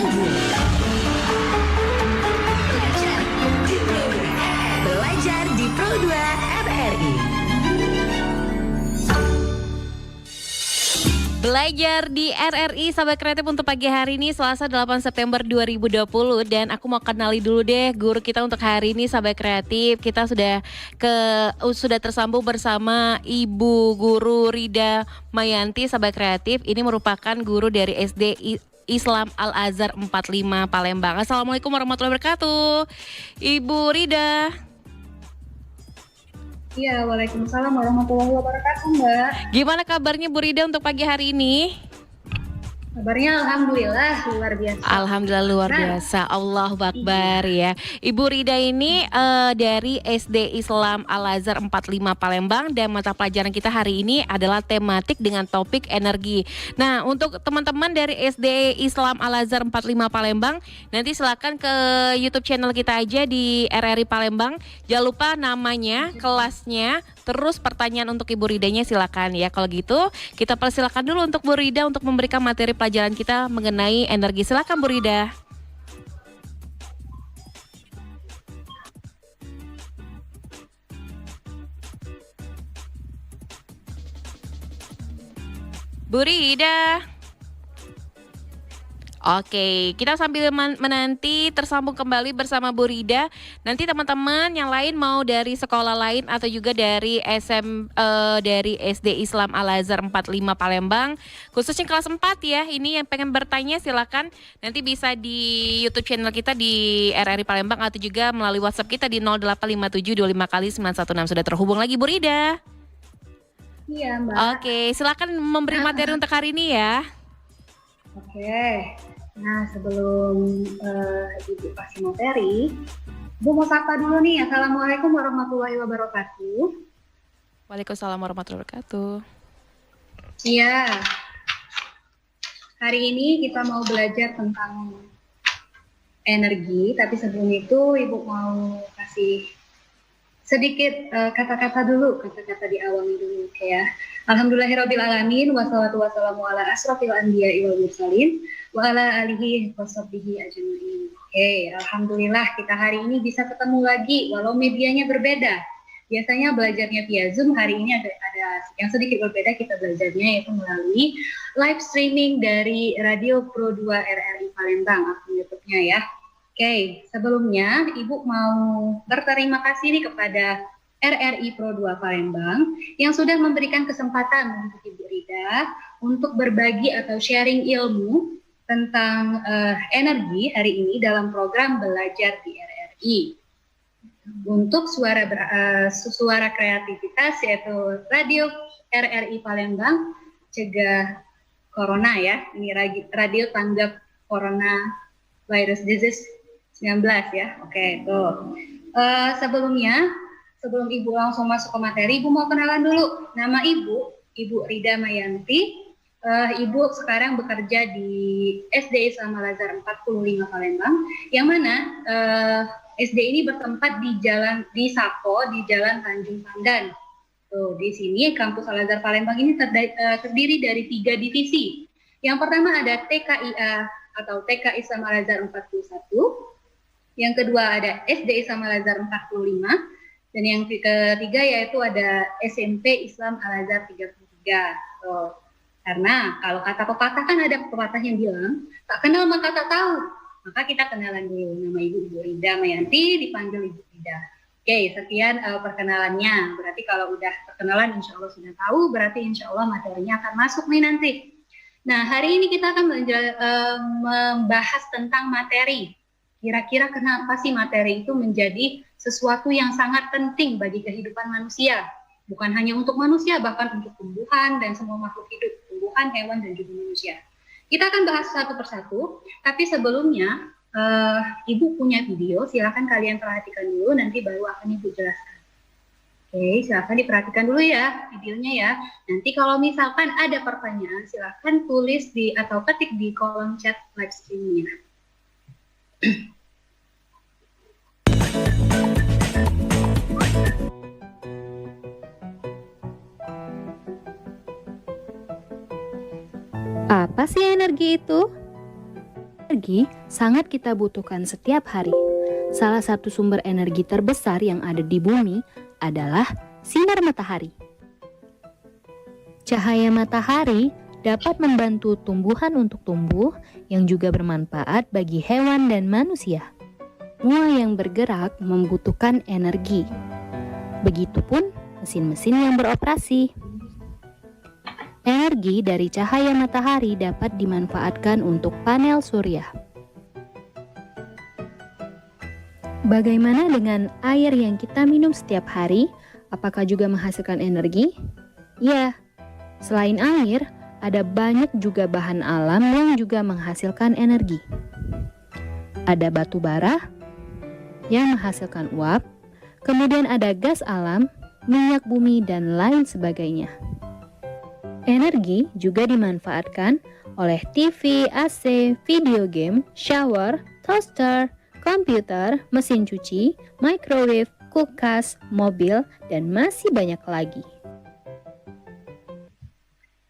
Belajar di Pro 2 RRI. Belajar di RRI Sahabat Kreatif untuk pagi hari ini Selasa 8 September 2020. Dan aku mau kenali dulu deh guru kita untuk hari ini Sahabat Kreatif. Kita sudah tersambung bersama Ibu Guru Rida Mayanti Sahabat Kreatif. Ini merupakan guru dari SD Islam Al-Azhar 45 Palembang. Assalamualaikum warahmatullahi wabarakatuh Ibu Rida. Iya, waalaikumsalam warahmatullahi wabarakatuh, Mbak. Gimana kabarnya Bu Rida untuk pagi hari ini? Kabarnya alhamdulillah luar biasa. Alhamdulillah luar biasa. Allahu Akbar ya. Ibu Rida ini dari SD Islam Al-Azhar 45 Palembang dan mata pelajaran kita hari ini adalah tematik dengan topik energi. Nah, untuk teman-teman dari SD Islam Al-Azhar 45 Palembang, nanti silakan ke YouTube channel kita aja di RRI Palembang. Jangan lupa namanya, kelasnya, terus pertanyaan untuk Ibu Ridanya silakan ya. Kalau gitu, kita persilakan dulu untuk Bu Rida untuk memberikan materi pelajaran kita mengenai energi. Silakan Bu Rida. Bu Rida. Oke, kita sambil menanti tersambung kembali bersama Bu Rida. Nanti teman-teman yang lain mau dari sekolah lain atau juga dari dari SD Islam Al-Azhar 45 Palembang, khususnya kelas 4 ya. Ini yang pengen bertanya silakan nanti bisa di YouTube channel kita di RRI Palembang atau juga melalui WhatsApp kita di 085725 kali 916. Sudah terhubung lagi Bu Rida. Iya, Mbak. Oke, silakan memberi materi untuk hari ini ya. Oke. Nah, sebelum Ibu kasih materi, Bu mau sapa dulu nih. Assalamualaikum warahmatullahi wabarakatuh. Waalaikumsalam warahmatullahi wabarakatuh. Iya. Hari ini kita mau belajar tentang energi, tapi sebelum itu Ibu mau kasih sedikit kata-kata dulu, kata-kata diawali dulu ya. Alhamdulillahirrabbilalamin, wassalatu wassalamu ala asrofil anbiya'i wal mursalin, wa ala alihi washabbihi ajma'in. Oke, alhamdulillah kita hari ini bisa ketemu lagi, walau medianya berbeda. Biasanya belajarnya via Zoom, hari ini ada yang sedikit berbeda, kita belajarnya yaitu melalui live streaming dari Radio Pro 2 RRI Palembang, akun YouTube-nya ya. Oke, sebelumnya Ibu mau berterima kasih nih kepada RRI Pro 2 Palembang yang sudah memberikan kesempatan untuk Ibu Rida untuk berbagi atau sharing ilmu tentang energi hari ini dalam program Belajar di RRI. Untuk suara kreativitas yaitu Radio RRI Palembang Cegah Corona ya. Ini radio tanggap Corona Virus Disease 19 ya. Oke, tuh. Sebelum Ibu langsung masuk ke materi, Ibu mau kenalan dulu. Nama Ibu Rida Mayanti. Ibu sekarang bekerja di SD Islam Al-Azhar 45 Palembang, yang mana SD ini bertempat di Sapo, di Jalan Tanjung Pandan. Tuh, di sini kampus Al-Azhar Palembang ini terdiri dari 3 divisi. Yang pertama ada TKIA atau TK Islam Al-Azhar 41. Yang kedua ada SD Islam Al-Azhar 45. Dan yang ketiga yaitu ada SMP Islam Al-Azhar 33. Tuh. Karena kalau kata pepatah kan ada pepatah yang bilang, tak kenal maka tak tahu. Maka kita kenalan dulu. Nama Ibu Rida Mayanti, dipanggil Ibu Rida. Oke, sekian perkenalannya. Berarti kalau udah perkenalan insya Allah sudah tahu, berarti insya Allah materinya akan masuk nih nanti. Nah, hari ini kita akan membahas tentang materi. Kira-kira kenapa sih materi itu menjadi sesuatu yang sangat penting bagi kehidupan manusia? Bukan hanya untuk manusia, bahkan untuk tumbuhan dan semua makhluk hidup, tumbuhan, hewan, dan juga manusia. Kita akan bahas satu persatu, tapi sebelumnya Ibu punya video, silakan kalian perhatikan dulu, nanti baru akan Ibu jelaskan. Oke, silakan diperhatikan dulu ya videonya ya. Nanti kalau misalkan ada pertanyaan, silakan tulis atau ketik di kolom chat live streaming-nya. Apa sih energi itu? Energi sangat kita butuhkan setiap hari. Salah satu sumber energi terbesar yang ada di bumi adalah sinar matahari. Cahaya matahari dapat membantu tumbuhan untuk tumbuh yang juga bermanfaat bagi hewan dan manusia. Semua yang bergerak membutuhkan energi. Begitupun mesin-mesin yang beroperasi. Energi dari cahaya matahari dapat dimanfaatkan untuk panel surya. Bagaimana dengan air yang kita minum setiap hari? Apakah juga menghasilkan energi? Ya, selain air, ada banyak juga bahan alam yang juga menghasilkan energi. Ada batu bara yang menghasilkan uap, kemudian ada gas alam, minyak bumi, dan lain sebagainya. Energi juga dimanfaatkan oleh TV, AC, video game, shower, toaster, komputer, mesin cuci, microwave, kulkas, mobil, dan masih banyak lagi.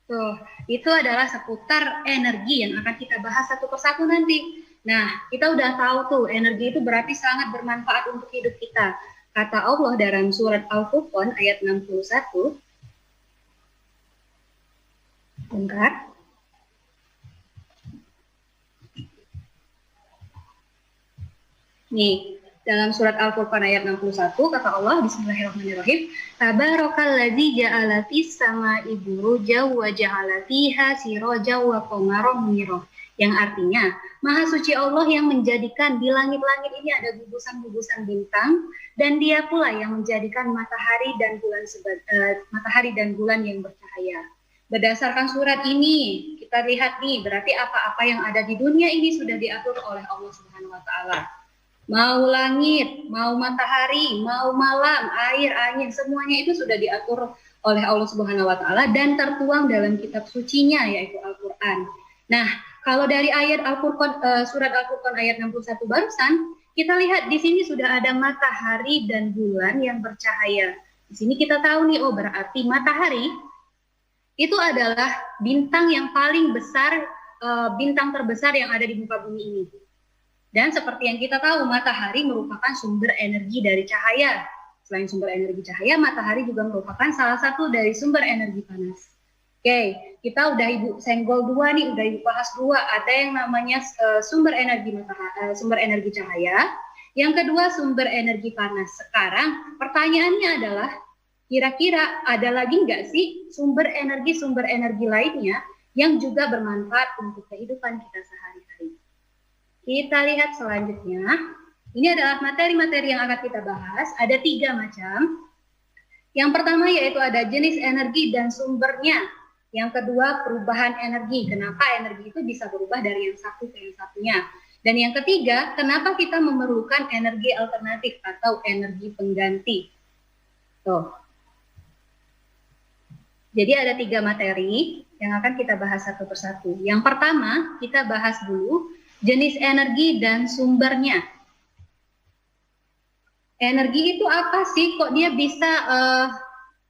Tuh, itu adalah seputar energi yang akan kita bahas satu persatu nanti. Nah, kita udah tahu tuh energi itu berarti sangat bermanfaat untuk hidup kita. Kata Allah dalam surat Al-Furqan ayat 61. Bentar. Nih, dalam surat Al-Furqan ayat 61 kata Allah, Bismillahirrahmanirrahim, Tabarakalladzi ja'ala fis sama'i buruja wa ja'ala fiha siraja wa qamaran munira. Yang artinya, Maha Suci Allah yang menjadikan di langit-langit ini ada gugusan-gugusan bintang, dan Dia pula yang menjadikan matahari dan bulan yang bercahaya. Berdasarkan surat ini, kita lihat nih, berarti apa-apa yang ada di dunia ini sudah diatur oleh Allah Subhanahu wa Ta'ala. Mau langit, mau matahari, mau malam, air, angin, semuanya itu sudah diatur oleh Allah Subhanahu wa Ta'ala dan tertuang dalam kitab sucinya, yaitu Al-Quran. Nah, kalau dari ayat Al-Furqan, surat Al-Furqan ayat 61 barusan, kita lihat di sini sudah ada matahari dan bulan yang bercahaya. Di sini kita tahu nih, oh berarti matahari itu adalah bintang yang paling besar, bintang terbesar yang ada di muka bumi ini. Dan seperti yang kita tahu, matahari merupakan sumber energi dari cahaya. Selain sumber energi cahaya, matahari juga merupakan salah satu dari sumber energi panas. Oke, kita udah Ibu senggol dua nih, udah Ibu bahas dua. Ada yang namanya sumber energi cahaya. Yang kedua sumber energi panas. Sekarang pertanyaannya adalah, kira-kira ada lagi nggak sih sumber energi lainnya yang juga bermanfaat untuk kehidupan kita sehari-hari? Kita lihat selanjutnya. Ini adalah materi-materi yang akan kita bahas. Ada 3 macam. Yang pertama yaitu ada jenis energi dan sumbernya. Yang kedua perubahan energi. Kenapa energi itu bisa berubah dari yang satu ke yang satunya. Dan yang ketiga, kenapa kita memerlukan energi alternatif atau energi pengganti. Tuh. Jadi ada 3 materi yang akan kita bahas satu persatu. Yang pertama, kita bahas dulu jenis energi dan sumbernya. Energi itu apa sih? Kok dia bisa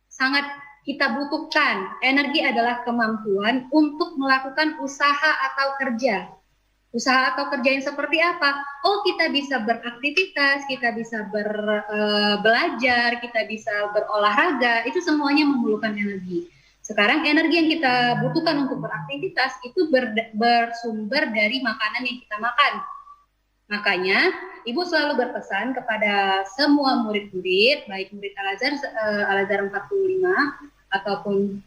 sangat kita butuhkan? Energi adalah kemampuan untuk melakukan usaha atau kerja. Usaha atau kerja yang seperti apa? Oh, kita bisa beraktivitas, kita bisa belajar, kita bisa berolahraga. Itu semuanya memerlukan energi. Sekarang energi yang kita butuhkan untuk beraktivitas itu bersumber dari makanan yang kita makan. Makanya Ibu selalu berpesan kepada semua murid-murid, baik murid Al-Azhar 45 ataupun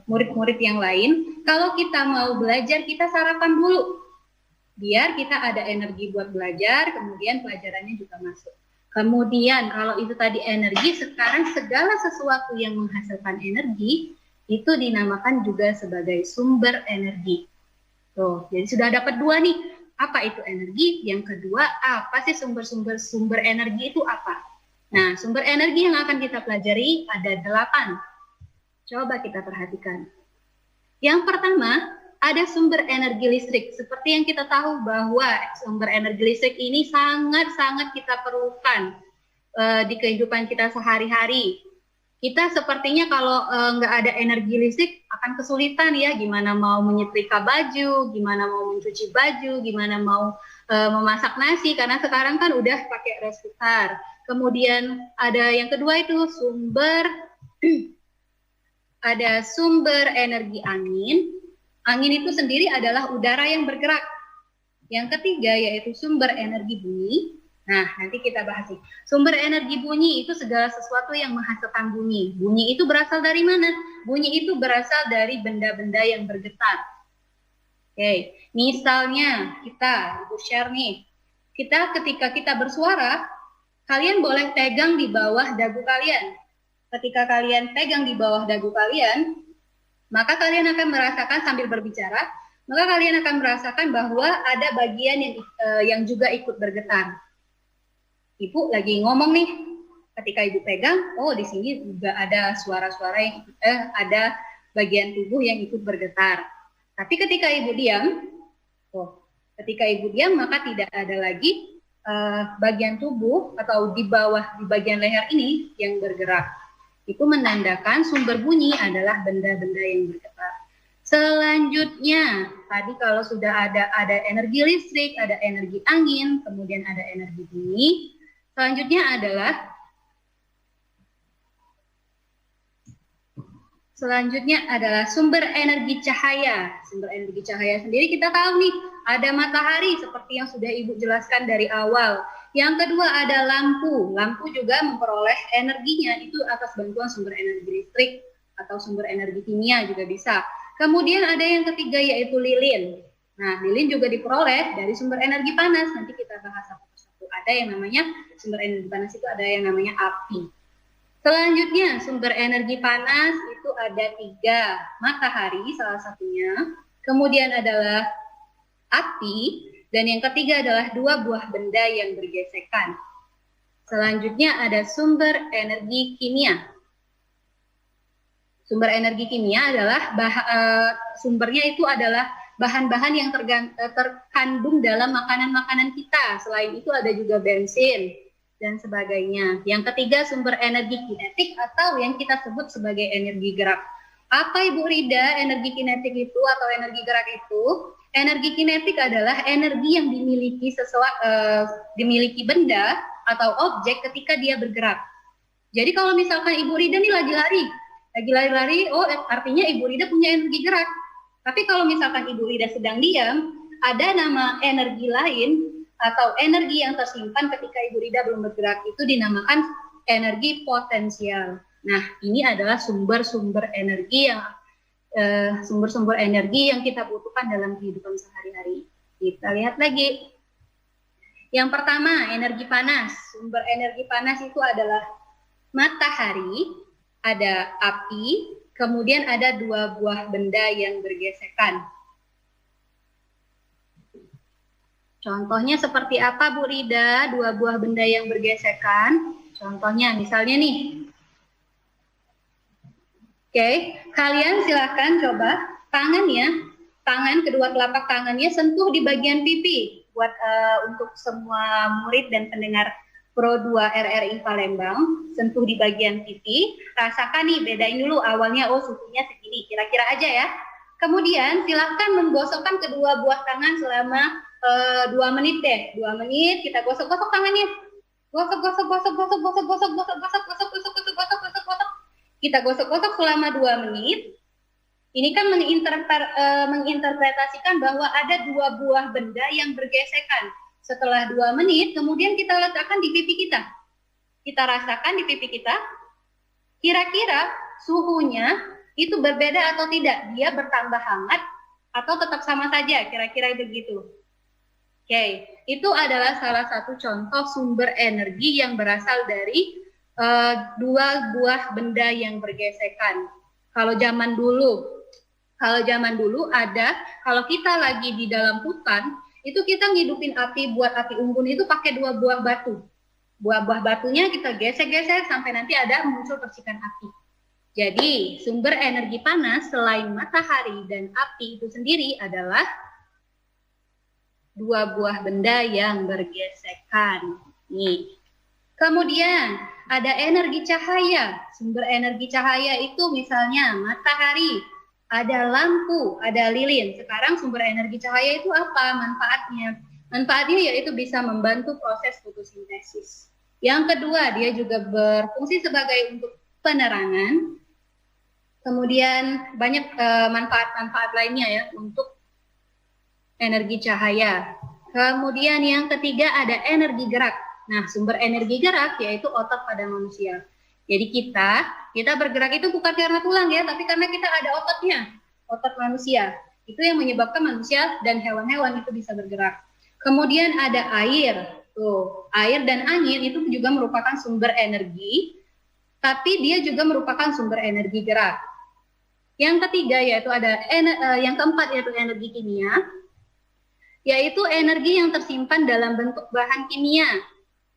murid-murid yang lain, kalau kita mau belajar kita sarapan dulu. Biar kita ada energi buat belajar, kemudian pelajarannya juga masuk. Kemudian kalau itu tadi energi, sekarang segala sesuatu yang menghasilkan energi itu dinamakan juga sebagai sumber energi. Tuh, jadi sudah dapat 2 nih. Apa itu energi? Yang kedua, apa sih sumber energi itu apa? Nah, sumber energi yang akan kita pelajari ada 8. Coba kita perhatikan. Yang pertama, ada sumber energi listrik. Seperti yang kita tahu bahwa sumber energi listrik ini sangat-sangat kita perlukan di kehidupan kita sehari-hari. Kita sepertinya kalau nggak ada energi listrik akan kesulitan ya, gimana mau menyetrika baju, gimana mau mencuci baju, gimana mau memasak nasi, karena sekarang kan udah pakai rice cooker. Kemudian ada yang kedua itu ada sumber energi angin. Angin itu sendiri adalah udara yang bergerak. Yang ketiga yaitu sumber energi bunyi. Nah, nanti kita bahas nih. Sumber energi bunyi itu segala sesuatu yang menghasilkan bunyi. Bunyi itu berasal dari mana? Bunyi itu berasal dari benda-benda yang bergetar. Oke, misalnya kita share nih. Ketika kita bersuara, kalian boleh pegang di bawah dagu kalian. Ketika kalian pegang di bawah dagu kalian, maka kalian akan merasakan sambil berbicara, maka kalian akan merasakan bahwa ada bagian yang juga ikut bergetar. Ibu lagi ngomong nih, ketika ibu pegang, oh di sini juga ada suara-suara yang ada bagian tubuh yang ikut bergetar. Tapi ketika ibu diam, maka tidak ada lagi bagian tubuh atau di bagian leher ini yang bergerak. Itu menandakan sumber bunyi adalah benda-benda yang bergetar. Selanjutnya, tadi kalau sudah ada energi listrik, ada energi angin, kemudian ada energi bunyi. Selanjutnya adalah sumber energi cahaya. Sumber energi cahaya sendiri kita tahu nih, ada matahari seperti yang sudah Ibu jelaskan dari awal. Yang kedua ada lampu. Lampu juga memperoleh energinya itu atas bantuan sumber energi listrik atau sumber energi kimia juga bisa. Kemudian ada yang ketiga yaitu lilin. Nah, lilin juga diperoleh dari sumber energi panas. Nanti kita bahas satu persatu. Ada yang namanya sumber energi panas itu ada yang namanya api. Selanjutnya sumber energi panas itu ada 3, matahari salah satunya, kemudian adalah api, dan yang ketiga adalah 2 buah benda yang bergesekan. Selanjutnya ada sumber energi kimia. Sumber energi kimia adalah sumbernya itu adalah bahan-bahan yang terkandung dalam makanan-makanan kita. Selain itu ada juga bensin dan sebagainya. Yang ketiga sumber energi kinetik atau yang kita sebut sebagai energi gerak. Apa Ibu Rida energi kinetik itu atau energi gerak itu? Energi kinetik adalah energi yang dimiliki benda atau objek ketika dia bergerak. Jadi kalau misalkan Ibu Rida nih lagi lari, oh artinya Ibu Rida punya energi gerak. Tapi kalau misalkan Ibu Rida sedang diam, ada nama energi lain atau energi yang tersimpan ketika Ibu Rida belum bergerak itu dinamakan energi potensial. Nah, ini adalah sumber-sumber energi yang kita butuhkan dalam kehidupan sehari-hari. Kita lihat lagi. Yang pertama, energi panas. Sumber energi panas itu adalah matahari, ada api, kemudian ada 2 buah benda yang bergesekan. Contohnya seperti apa Bu Rida, 2 buah benda yang bergesekan? Contohnya misalnya nih. Oke, kalian silakan coba tangan kedua telapak tangannya sentuh di bagian pipi. Buat untuk semua murid dan pendengar Pro 2 RRI Palembang, sentuh di bagian pipi. Rasakan nih, bedain dulu awalnya, oh suhunya segini, kira-kira aja ya. Kemudian silakan menggosokkan kedua buah tangan selama 2 menit deh. 2 menit kita gosok-gosok tangannya. Gosok. Kita gosok-gosok selama 2 menit. Ini kan menginterpretasikan bahwa ada 2 buah benda yang bergesekan. Setelah 2 menit, kemudian kita letakkan di pipi kita. Kita rasakan di pipi kita. Kira-kira suhunya itu berbeda atau tidak? Dia bertambah hangat atau tetap sama saja? Kira-kira begitu. Oke, itu adalah salah satu contoh sumber energi yang berasal dari 2 buah benda yang bergesekan. Kalau zaman dulu ada, kalau kita lagi di dalam hutan, itu kita ngidupin api, buat api unggun itu pakai 2 buah batu. Buah batunya kita gesek-gesek sampai nanti ada muncul percikan api. Jadi sumber energi panas selain matahari dan api itu sendiri adalah 2 buah benda yang bergesekan. Nih. Kemudian ada energi cahaya. Sumber energi cahaya itu misalnya matahari, ada lampu, ada lilin. Sekarang sumber energi cahaya itu apa manfaatnya? Manfaatnya yaitu bisa membantu proses fotosintesis. Yang kedua, dia juga berfungsi sebagai untuk penerangan. Kemudian banyak manfaat-manfaat lainnya ya untuk energi cahaya. Kemudian yang ketiga ada energi gerak. Nah, sumber energi gerak yaitu otot pada manusia. Jadi kita bergerak itu bukan karena tulang ya, tapi karena kita ada ototnya, otot manusia. Itu yang menyebabkan manusia dan hewan-hewan itu bisa bergerak. Kemudian ada air. Tuh, air dan angin itu juga merupakan sumber energi, tapi dia juga merupakan sumber energi gerak. Yang ketiga yaitu yang keempat yaitu energi kimia, yaitu energi yang tersimpan dalam bentuk bahan kimia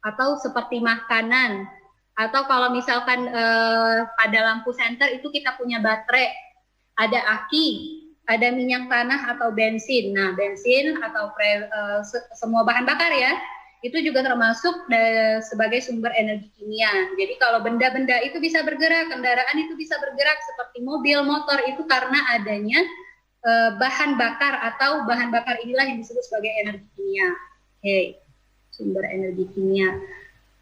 atau seperti makanan, atau kalau misalkan pada lampu senter itu kita punya baterai, ada aki, ada minyak tanah atau bensin. Nah, bensin atau semua bahan bakar ya, itu juga termasuk sebagai sumber energi kimia. Jadi kalau benda-benda itu bisa bergerak, kendaraan itu bisa bergerak seperti mobil, motor, itu karena adanya bahan bakar atau bahan bakar inilah yang disebut sebagai energi kimia. Oke, sumber energi kimia.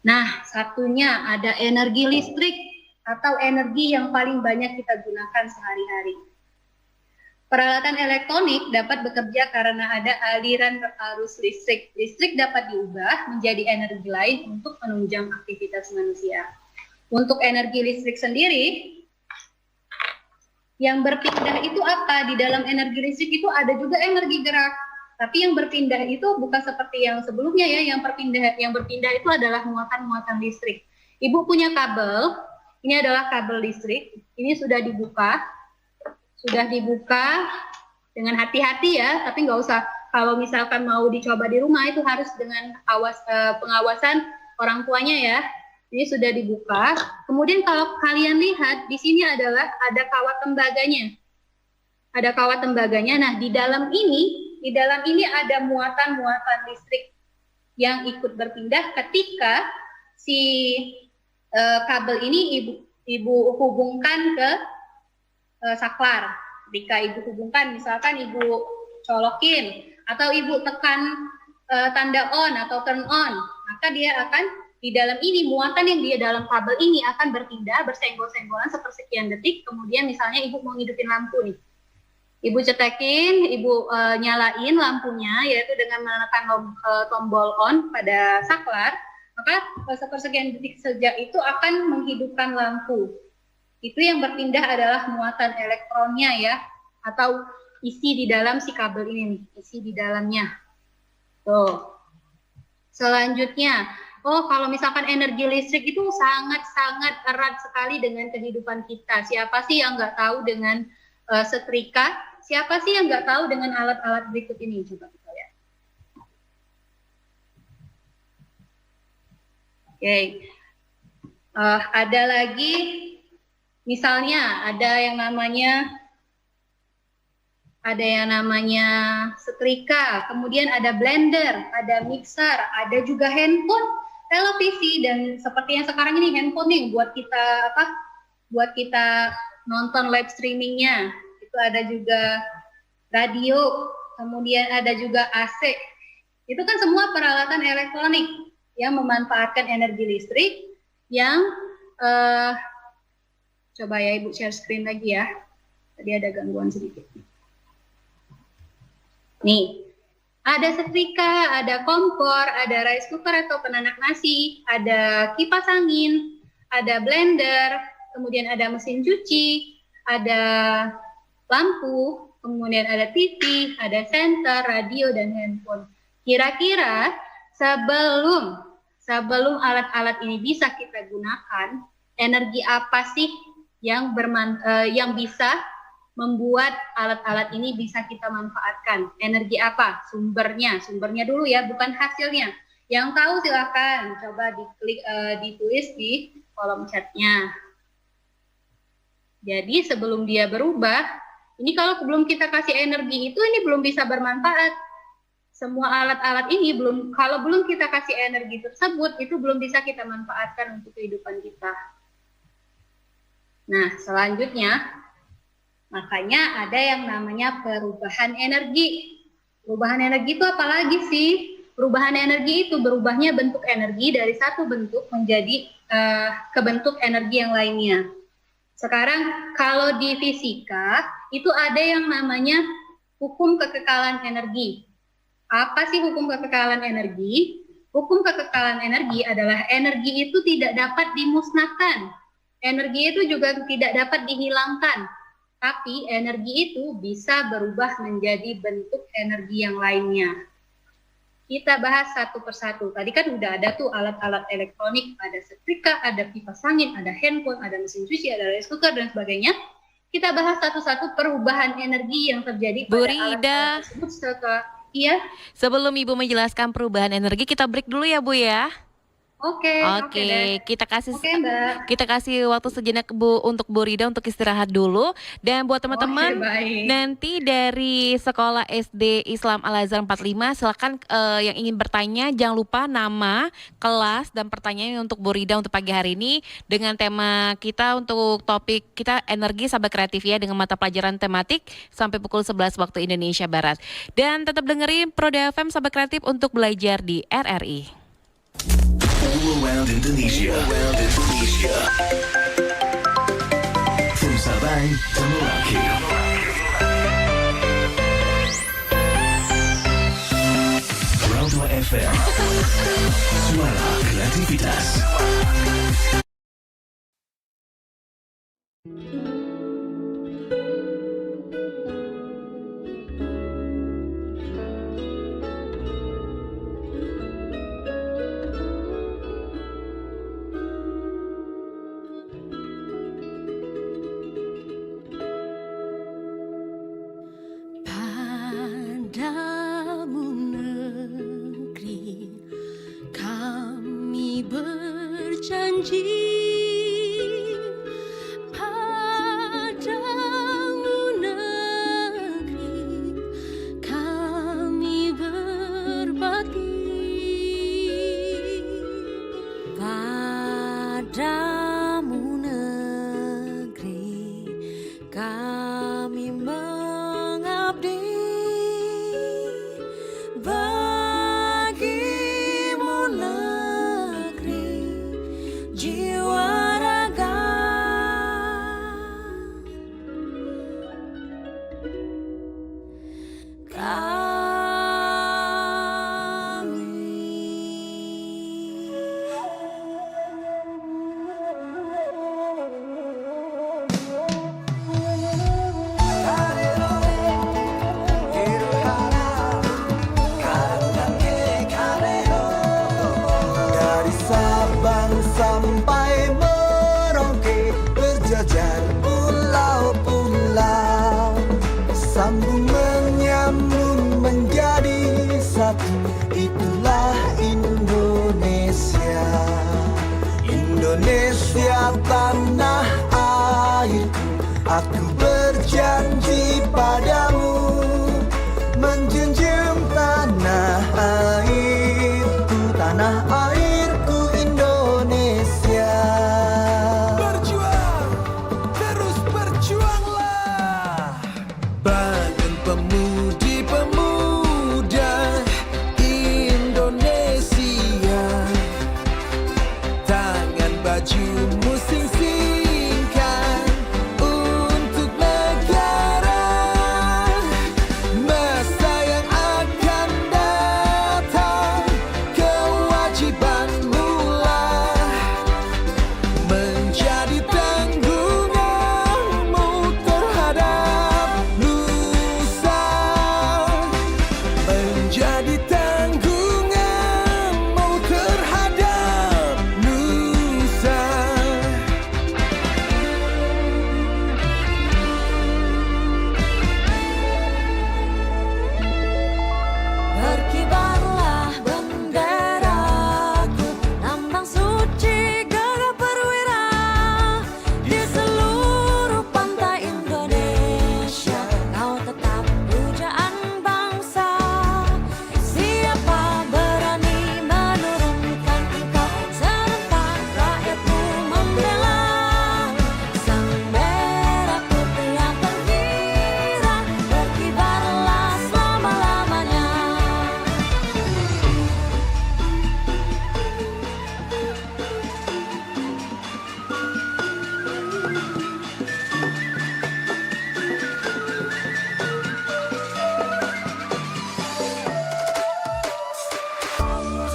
Nah, satunya ada energi listrik atau energi yang paling banyak kita gunakan sehari-hari. Peralatan elektronik dapat bekerja karena ada aliran arus listrik. Listrik dapat diubah menjadi energi lain untuk menunjang aktivitas manusia. Untuk energi listrik sendiri, yang berpindah itu apa? Di dalam energi listrik itu ada juga energi gerak. Tapi yang berpindah itu bukan seperti yang sebelumnya ya. Yang berpindah itu adalah muatan-muatan listrik. Ibu punya kabel. Ini adalah kabel listrik. Ini sudah dibuka dengan hati-hati ya, tapi nggak usah kalau misalkan mau dicoba di rumah itu harus dengan pengawasan orang tuanya ya. Ini sudah dibuka. Kemudian kalau kalian lihat di sini adalah ada kawat tembaganya. Ada kawat tembaganya. Nah, di dalam ini ada muatan-muatan listrik yang ikut berpindah ketika si kabel ini ibu hubungkan ke saklar. Ketika ibu hubungkan, misalkan ibu colokin atau ibu tekan tanda on atau turn on, maka dia akan di dalam ini muatan yang dia dalam kabel ini akan berpindah bersenggol-senggolan sepersekian detik. Kemudian misalnya ibu mau ngidupin lampu nih, ibu cetekin, ibu nyalain lampunya yaitu dengan menekan tombol on pada saklar, maka sepersekian detik saja itu akan menghidupkan lampu. Itu yang berpindah adalah muatan elektronnya ya, atau isi di dalam si kabel ini nih, isi di dalamnya. Tuh. Selanjutnya, kalau misalkan energi listrik itu sangat-sangat erat sekali dengan kehidupan kita. Siapa sih yang nggak tahu dengan setrika? Siapa sih yang nggak tahu dengan alat-alat berikut ini? Coba kita lihat. Oke. Ada lagi. Misalnya ada yang namanya setrika, kemudian ada blender, ada mixer, ada juga handphone, televisi, dan seperti yang sekarang ini handphone nih buat kita nonton live streamingnya. Itu ada juga radio, kemudian ada juga AC. Itu kan semua peralatan elektronik yang memanfaatkan energi listrik yang coba ya Ibu share screen lagi ya. Tadi ada gangguan sedikit. Nih, ada setrika, ada kompor, ada rice cooker atau penanak nasi, ada kipas angin, ada blender, kemudian ada mesin cuci, ada lampu, kemudian ada TV, ada senter, radio, dan handphone. Kira-kira sebelum alat-alat ini bisa kita gunakan, energi apa sih yang bisa membuat alat-alat ini bisa kita manfaatkan? Energi apa? Sumbernya dulu ya, bukan hasilnya. Yang tahu silakan coba ditulis di kolom chatnya. Jadi sebelum dia berubah, ini kalau belum kita kasih energi itu, ini belum bisa bermanfaat. semua alat-alat ini kalau belum kita kasih energi tersebut, itu belum bisa kita manfaatkan untuk kehidupan kita. Nah, selanjutnya, makanya ada yang namanya perubahan energi. Perubahan energi itu apa lagi sih? Perubahan energi itu berubahnya bentuk energi dari satu bentuk menjadi ke bentuk energi yang lainnya. Sekarang kalau di fisika itu ada yang namanya hukum kekekalan energi. Apa sih hukum kekekalan energi? Hukum kekekalan energi adalah energi itu tidak dapat dimusnahkan. Energi itu juga tidak dapat dihilangkan. Tapi energi itu bisa berubah menjadi bentuk energi yang lainnya. Kita bahas satu persatu. Tadi kan udah ada tuh alat-alat elektronik, ada setrika, ada kipas angin, ada handphone, ada mesin cuci, ada rice cooker, dan sebagainya. Kita bahas satu-satu perubahan energi yang terjadi pada alat-alat tersebut setelah. Iya. Sebelum Ibu menjelaskan perubahan energi, kita break dulu ya Bu ya. Oke, kita kasih Mbak. kita kasih waktu sejenak Bu untuk Bu Rida untuk istirahat dulu. Dan buat teman-teman nanti dari sekolah SD Islam Al Azhar 45 silakan yang ingin bertanya jangan lupa nama, kelas dan pertanyaannya untuk Bu Rida untuk pagi hari ini dengan tema kita untuk topik kita energi sahabat kreatif ya dengan mata pelajaran tematik sampai pukul 11 waktu Indonesia Barat. Dan tetap dengerin Proda FM sahabat kreatif untuk belajar di RRI. All around Indonesia. From Sabang to Merauke. Proda FM. Suara kreativitas. Padamu negeri kami berjanji, padamu negeri kami berbakti, padamu negeri kami mengabdi. Bagimu negeri jiwa raga, Dari Sabang sampai Merauke, berjajar pulau-pulau, sambung menyambung menjadi satu. Itulah Indonesia. Indonesia tanah airku, aku berjanji padamu menjunjung tanah airku, tanah airku Indonesia. Berjuang, terus berjuanglah. Bangun pemudi-pemuda Indonesia, tangan bajumu sing-singkan untuk negara.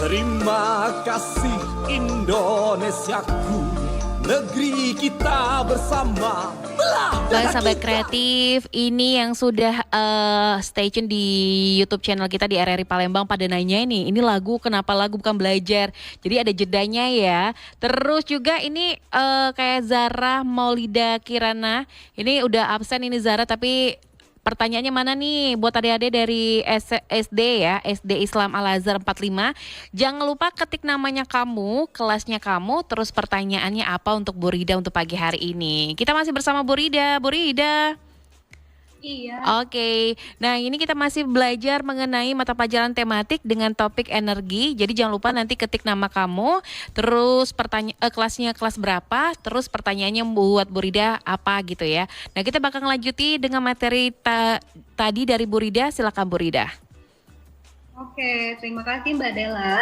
Terima kasih Indonesiaku, negeri kita bersama. Baik sahabat kreatif, ini yang sudah stay tune di YouTube channel kita di RRI Palembang pada nanya ini lagu kenapa lagu bukan belajar. Jadi ada jedanya ya. Terus juga ini kayak Zara Maulida Kirana, ini udah absen ini Zara, tapi pertanyaannya mana nih buat adik-adik dari SD ya, SD Islam Al-Azhar 45. Jangan lupa ketik namanya kamu, kelasnya kamu, terus pertanyaannya apa untuk Bu Rida untuk pagi hari ini. Kita masih bersama Bu Rida. Bu Rida. Iya. Oke, nah ini kita masih belajar mengenai mata pelajaran tematik dengan topik energi. Jadi jangan lupa nanti ketik nama kamu, terus kelasnya kelas berapa, terus pertanyaannya buat Bu Rida apa gitu ya. Nah kita bakal ngelanjuti dengan materi tadi dari Bu Rida, silakan Bu Rida. Oke, terima kasih Mbak Dela.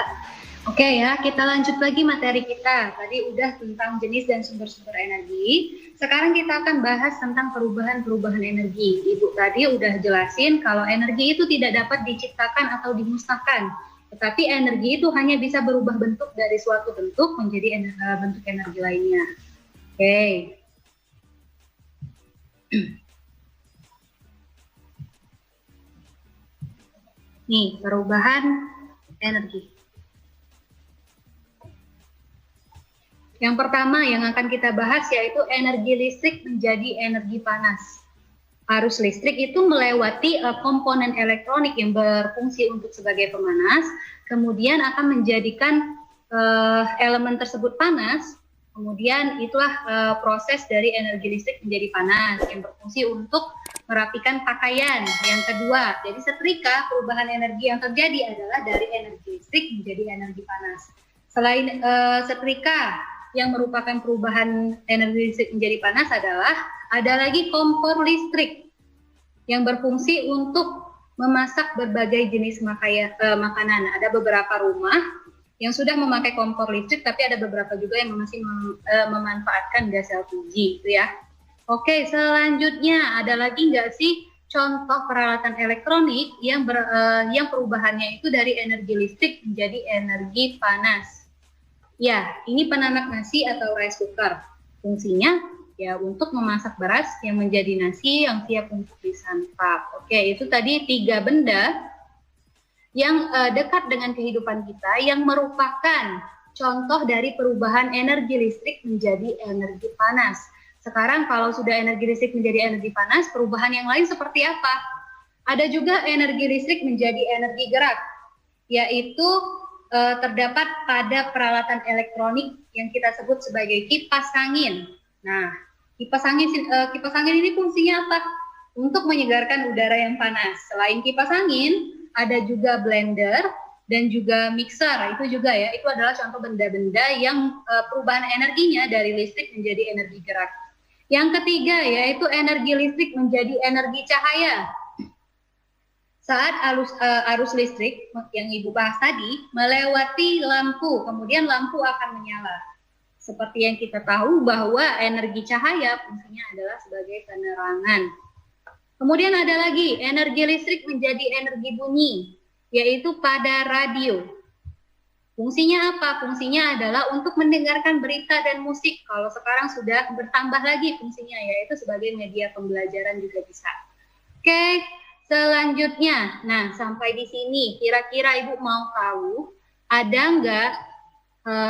Oke ya, kita lanjut lagi materi kita. Tadi udah tentang jenis dan sumber-sumber energi. Sekarang kita akan bahas tentang perubahan-perubahan energi. Ibu tadi udah jelasin kalau energi itu tidak dapat diciptakan atau dimusnahkan. Tetapi energi itu hanya bisa berubah bentuk dari suatu bentuk menjadi bentuk energi lainnya. Oke. Nih, perubahan energi. Yang pertama yang akan kita bahas yaitu energi listrik menjadi energi panas. Arus listrik itu melewati komponen elektronik yang berfungsi untuk sebagai pemanas, kemudian akan menjadikan elemen tersebut panas, kemudian itulah proses dari energi listrik menjadi panas yang berfungsi untuk merapikan pakaian. Yang kedua, jadi setrika, perubahan energi yang terjadi adalah dari energi listrik menjadi energi panas. Selain setrika, yang merupakan perubahan energi listrik menjadi panas adalah ada lagi kompor listrik yang berfungsi untuk memasak berbagai jenis makanan. Ada beberapa rumah yang sudah memakai kompor listrik, tapi ada beberapa juga yang masih memanfaatkan gas LPG, gitu ya. Oke, selanjutnya ada lagi nggak sih contoh peralatan elektronik yang perubahannya itu dari energi listrik menjadi energi panas? Ya, ini penanak nasi atau rice cooker. Fungsinya ya untuk memasak beras yang menjadi nasi yang siap untuk disantap. Oke, itu tadi 3 benda yang dekat dengan kehidupan kita yang merupakan contoh dari perubahan energi listrik menjadi energi panas. Sekarang kalau sudah energi listrik menjadi energi panas, perubahan yang lain seperti apa? Ada juga energi listrik menjadi energi gerak, yaitu terdapat pada peralatan elektronik yang kita sebut sebagai kipas angin. Nah, kipas angin ini fungsinya apa? Untuk menyegarkan udara yang panas. Selain kipas angin, ada juga blender dan juga mixer. Itu juga ya, itu adalah contoh benda-benda yang perubahan energinya dari listrik menjadi energi gerak. Yang ketiga yaitu energi listrik menjadi energi cahaya. Saat arus listrik yang Ibu bahas tadi melewati lampu, kemudian lampu akan menyala. Seperti yang kita tahu bahwa energi cahaya fungsinya adalah sebagai penerangan. Kemudian ada lagi energi listrik menjadi energi bunyi, yaitu pada radio. Fungsinya apa? Fungsinya adalah untuk mendengarkan berita dan musik. Kalau sekarang sudah bertambah lagi fungsinya, yaitu sebagai media pembelajaran juga bisa. Oke. Selanjutnya, nah sampai di sini kira-kira Ibu mau tahu ada nggak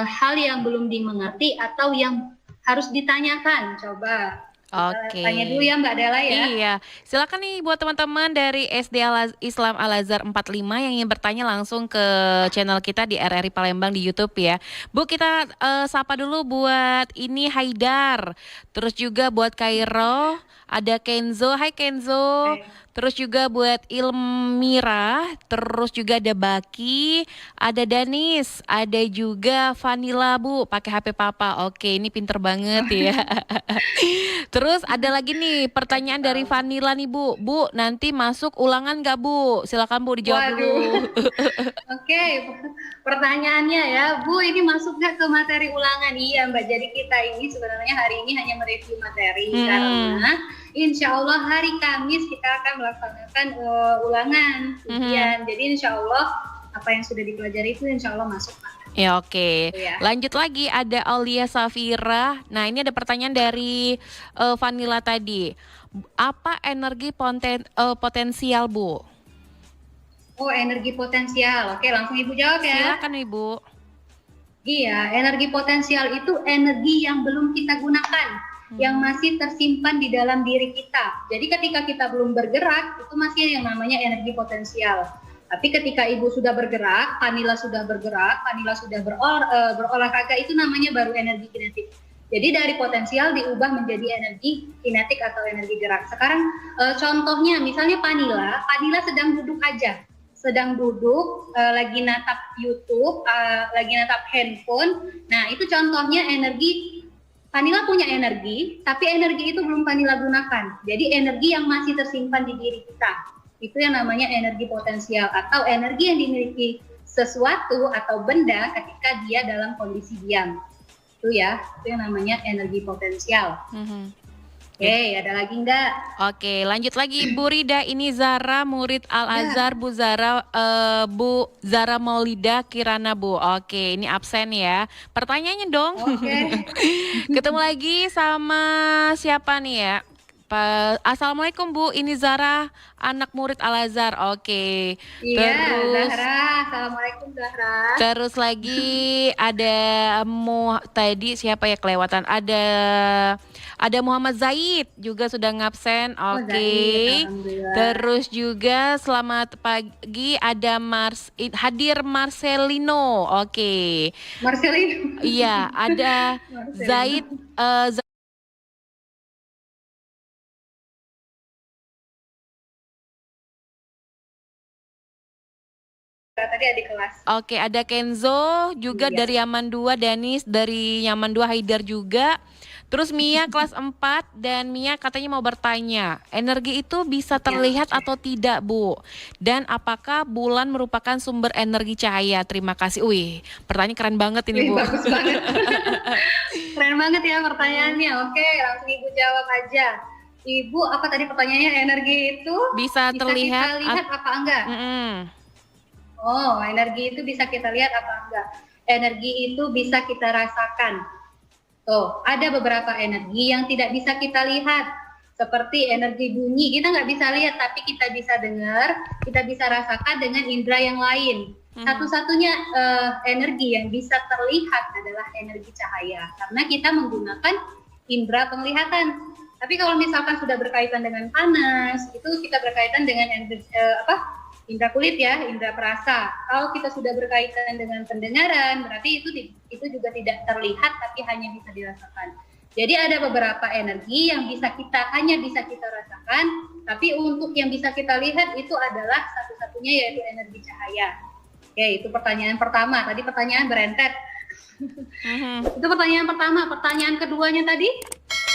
hal yang belum dimengerti atau yang harus ditanyakan? Coba tanya dulu ya Mbak Dela ya. Iya, silakan nih buat teman-teman dari SD Islam Al-Azhar 45 yang ingin bertanya langsung ke channel kita di RRI Palembang di YouTube ya. Bu, kita sapa dulu buat ini Haidar, terus juga buat Kairo, ada Kenzo, hai Kenzo. Terus juga buat Ilmira, terus juga ada Baki, ada Danis, ada juga Vanilla Bu, pakai HP Papa. Oke, ini pinter banget ya. Terus ada lagi nih pertanyaan dari Vanilla nih Bu. Bu, nanti masuk ulangan nggak Bu? Silakan Bu dijawab dulu. Oke, pertanyaannya ya Bu, ini masuk nggak ke materi ulangan? Iya Mbak, jadi kita ini sebenarnya hari ini hanya mereview materi karena insya Allah hari Kamis kita akan melaksanakan ulangan ujian. Jadi insya Allah apa yang sudah dipelajari itu insya Allah masuk. Ya oke. Gitu ya. Lanjut lagi ada Aulia Safira. Nah ini ada pertanyaan dari Vanilla tadi. Apa energi potensial Bu? Oh, energi potensial. Oke, langsung Ibu jawab ya. Silakan Ibu. Iya, energi potensial itu energi yang belum kita gunakan, yang masih tersimpan di dalam diri kita. Jadi ketika kita belum bergerak, itu masih yang namanya energi potensial. Tapi ketika Ibu sudah bergerak, Vanilla sudah bergerak, Vanilla sudah berolahraga, itu namanya baru energi kinetik. Jadi dari potensial diubah menjadi energi kinetik atau energi gerak. Sekarang contohnya misalnya Vanilla sedang duduk aja. Sedang duduk, lagi natap YouTube, lagi natap handphone. Nah, itu contohnya energi. Vanilla punya energi, tapi energi itu belum Vanilla gunakan. Jadi energi yang masih tersimpan di diri kita. Itu yang namanya energi potensial atau energi yang dimiliki sesuatu atau benda ketika dia dalam kondisi diam. Itu ya, itu yang namanya energi potensial. Oke, ada lagi enggak? Oke, lanjut lagi Bu Rida. Ini Zara, murid Al-Azhar, Bu Zara Maulida Kirana Bu. Oke, ini absen ya. Pertanyaannya dong. Oke. Ketemu lagi sama siapa nih ya? Assalamualaikum Bu, ini Zara, anak murid Al-Azhar. Oke. Iya, Terus Zahra. Assalamualaikum Zahra. terus lagi ada tadi siapa ya kelewatan? Ada Muhammad Zaid juga sudah ngabsen. Oke. Zaid, alhamdulillah. Terus juga selamat pagi ada hadir Marcelino. Oke. Marcelino. Iya, ada Marcelino. Zaid Tadi adik kelas. Oke, ada Kenzo juga Iya. dari Yaman 2, Danis dari Yaman 2, Haidar juga. Terus Mia kelas 4 dan Mia katanya mau bertanya, energi itu bisa terlihat atau tidak Bu? Dan apakah bulan merupakan sumber energi cahaya? Terima kasih. Wih, pertanyaan keren banget ini Bu. Bagus banget. Keren banget ya pertanyaannya. Oke, langsung Ibu jawab aja. Ibu, apa tadi pertanyaannya? Energi itu Bisa terlihat kita lihat apa enggak? Oh, energi itu bisa kita lihat apa enggak? Energi itu bisa kita rasakan. Tuh, ada beberapa energi yang tidak bisa kita lihat. Seperti energi bunyi, kita nggak bisa lihat, tapi kita bisa dengar, kita bisa rasakan dengan indera yang lain. Satu-satunya energi yang bisa terlihat adalah energi cahaya, karena kita menggunakan indera penglihatan. Tapi kalau misalkan sudah berkaitan dengan panas, itu kita berkaitan dengan indera kulit ya, indera perasa. Kalau kita sudah berkaitan dengan pendengaran, berarti itu juga tidak terlihat tapi hanya bisa dirasakan. Jadi ada beberapa energi yang hanya bisa kita rasakan, tapi untuk yang bisa kita lihat itu adalah satu-satunya yaitu energi cahaya. Oke, itu pertanyaan pertama. Tadi pertanyaan berentet. Itu pertanyaan pertama. Pertanyaan keduanya tadi?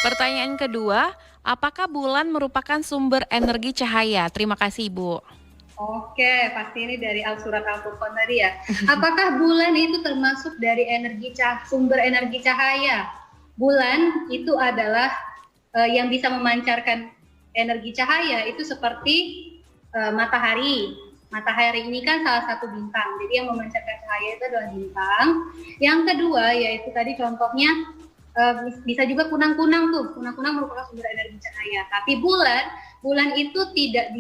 Pertanyaan kedua, apakah bulan merupakan sumber energi cahaya? Terima kasih Bu. Oke, pasti ini dari surat Al-Furqan tadi ya. Apakah bulan itu termasuk dari sumber energi cahaya? Bulan itu adalah yang bisa memancarkan energi cahaya itu seperti matahari. Matahari ini kan salah satu bintang. Jadi yang memancarkan cahaya itu adalah bintang. Yang kedua yaitu tadi contohnya bisa juga kunang-kunang tuh. Kunang-kunang merupakan sumber energi cahaya. Tapi bulan itu tidak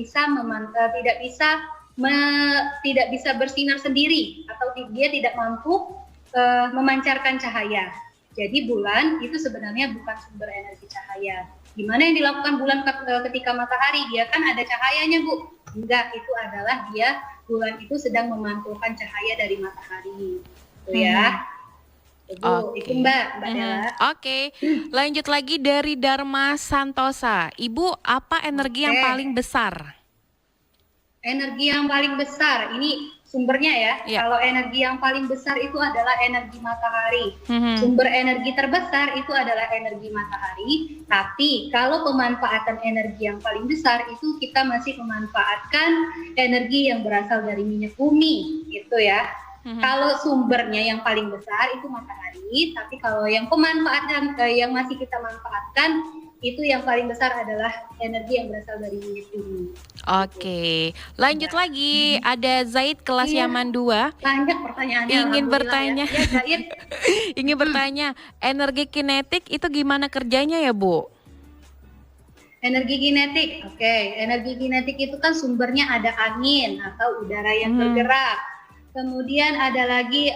bisa bersinar sendiri atau dia tidak mampu memancarkan cahaya. Jadi bulan itu sebenarnya bukan sumber energi cahaya. Gimana yang dilakukan bulan ketika matahari? Dia kan ada cahayanya Bu. Enggak, itu adalah bulan itu sedang memantulkan cahaya dari matahari. Itu ya. Ibu, itu Mbak Della. Oke, lanjut lagi dari Dharma Santosa. Ibu, apa energi yang paling besar? Energi yang paling besar, ini sumbernya ya. Kalau energi yang paling besar itu adalah energi matahari. Sumber energi terbesar itu adalah energi matahari. Tapi kalau pemanfaatan energi yang paling besar itu kita masih memanfaatkan energi yang berasal dari minyak bumi, gitu ya. Kalau sumbernya yang paling besar itu matahari, tapi kalau yang pemanfaatan yang masih kita manfaatkan itu yang paling besar adalah energi yang berasal dari minyak bumi. Oke, lanjut lagi. Ada Zaid kelas Iya. Yaman 2 Banyak pertanyaannya. ingin alhamdulillah bertanya. Ya, Zaid. ingin bertanya, energi kinetik itu gimana kerjanya ya, Bu? Energi kinetik, oke. Energi kinetik itu kan sumbernya ada angin atau udara yang bergerak. Kemudian ada lagi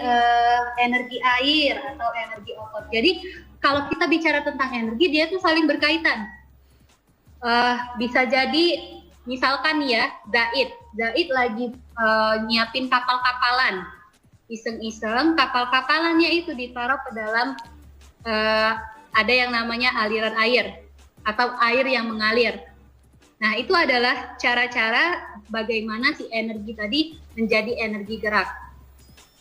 energi air atau energi otot. Jadi kalau kita bicara tentang energi, dia tuh saling berkaitan. Bisa jadi, misalkan ya, Zaid lagi nyiapin kapal-kapalan. Iseng-iseng, kapal-kapalannya itu ditaruh ke dalam ada yang namanya aliran air atau air yang mengalir. Nah, itu adalah cara-cara bagaimana si energi tadi menjadi energi gerak.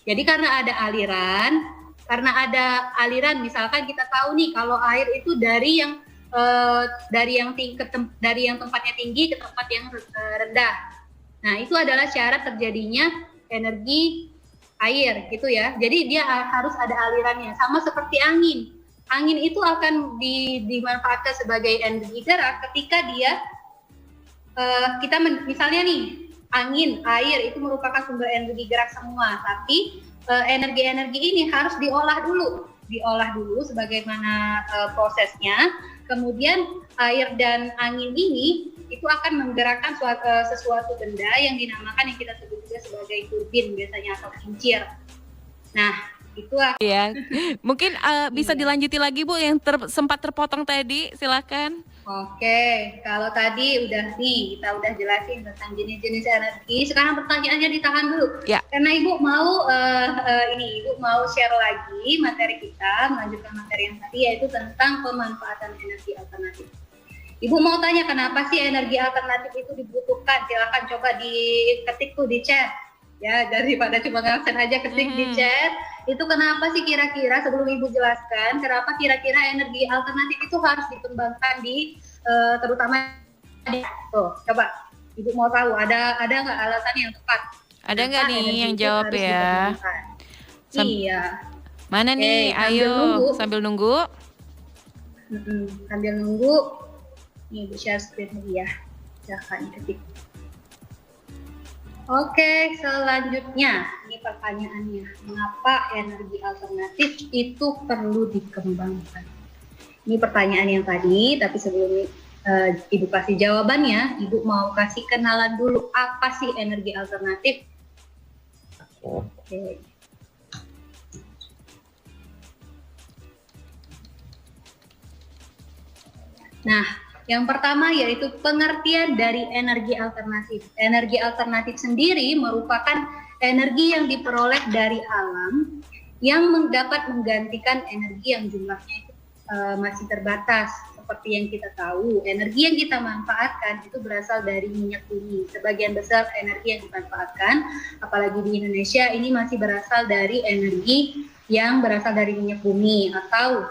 Jadi karena ada aliran, misalkan kita tahu nih kalau air itu dari yang tempatnya tinggi ke tempat yang rendah. Nah, itu adalah cara terjadinya energi air gitu ya. Jadi dia harus ada alirannya, sama seperti angin. Angin itu akan dimanfaatkan sebagai energi gerak ketika dia misalnya nih, angin, air itu merupakan sumber energi gerak semua, tapi energi-energi ini harus diolah dulu sebagaimana prosesnya. Kemudian air dan angin ini itu akan menggerakkan sesuatu benda yang dinamakan, yang kita sebut juga sebagai turbin biasanya, atau kincir. Nah, itulah. Ya, mungkin bisa dilanjuti lagi, Bu, yang sempat terpotong tadi, silakan. Oke, kalau tadi kita udah jelasin tentang jenis-jenis energi. Sekarang pertanyaannya ditahan dulu. Ya. Karena Ibu mau Ibu mau share lagi materi kita, melanjutkan materi yang tadi, yaitu tentang pemanfaatan energi alternatif. Ibu mau tanya kenapa sih energi alternatif itu dibutuhkan? Silakan coba diketik tuh di chat. Ya, daripada cuma ngaksen aja, ketik di chat. Itu kenapa sih kira-kira, sebelum Ibu jelaskan, kenapa kira-kira energi alternatif itu harus dikembangkan terutama tuh, coba Ibu mau tahu ada nggak alasan yang tepat? Ada nggak nih yang jawab ya? Iya. Mana nih? Ayo, sambil nunggu. Sambil nunggu. Nih, Ibu share screen lagi ya. Silahkan ketik. Oke, selanjutnya ini pertanyaannya, mengapa energi alternatif itu perlu dikembangkan? Ini pertanyaan yang tadi, tapi sebelum Ibu kasih jawabannya, Ibu mau kasih kenalan dulu apa sih energi alternatif? Oke. Nah, yang pertama yaitu pengertian dari energi alternatif. Energi alternatif sendiri merupakan energi yang diperoleh dari alam yang dapat menggantikan energi yang jumlahnya itu masih terbatas. Seperti yang kita tahu, energi yang kita manfaatkan itu berasal dari minyak bumi. Sebagian besar energi yang dimanfaatkan, apalagi di Indonesia, ini masih berasal dari energi yang berasal dari minyak bumi, atau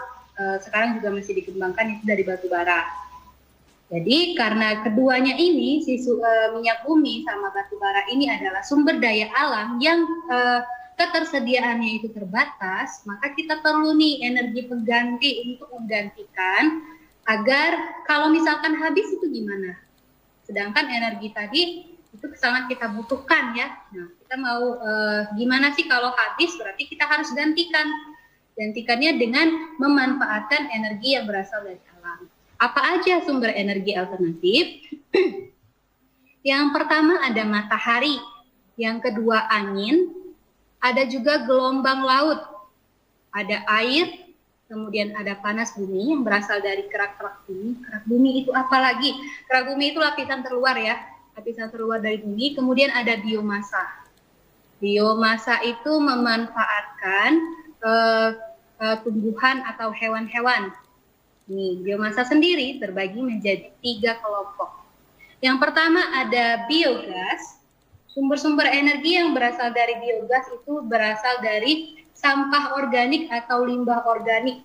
sekarang juga masih dikembangkan itu dari batu bara. Jadi karena keduanya ini, minyak bumi sama batu bara ini adalah sumber daya alam yang ketersediaannya itu terbatas, maka kita perlu nih energi pengganti untuk menggantikan, agar kalau misalkan habis itu gimana? Sedangkan energi tadi itu sangat kita butuhkan ya. Nah, kita mau gimana sih kalau habis, berarti kita harus gantikannya dengan memanfaatkan energi yang berasal dari alam. Apa aja sumber energi alternatif? Yang pertama ada matahari, yang kedua angin, ada juga gelombang laut, ada air, kemudian ada panas bumi yang berasal dari kerak-kerak bumi. Kerak bumi itu apa lagi? Kerak bumi itu lapisan terluar ya, lapisan terluar dari bumi. Kemudian ada biomasa. Biomasa itu memanfaatkan tumbuhan atau hewan-hewan. Nih, biomasa sendiri terbagi menjadi 3 kelompok. Yang pertama ada biogas. Sumber-sumber energi yang berasal dari biogas itu berasal dari sampah organik atau limbah organik.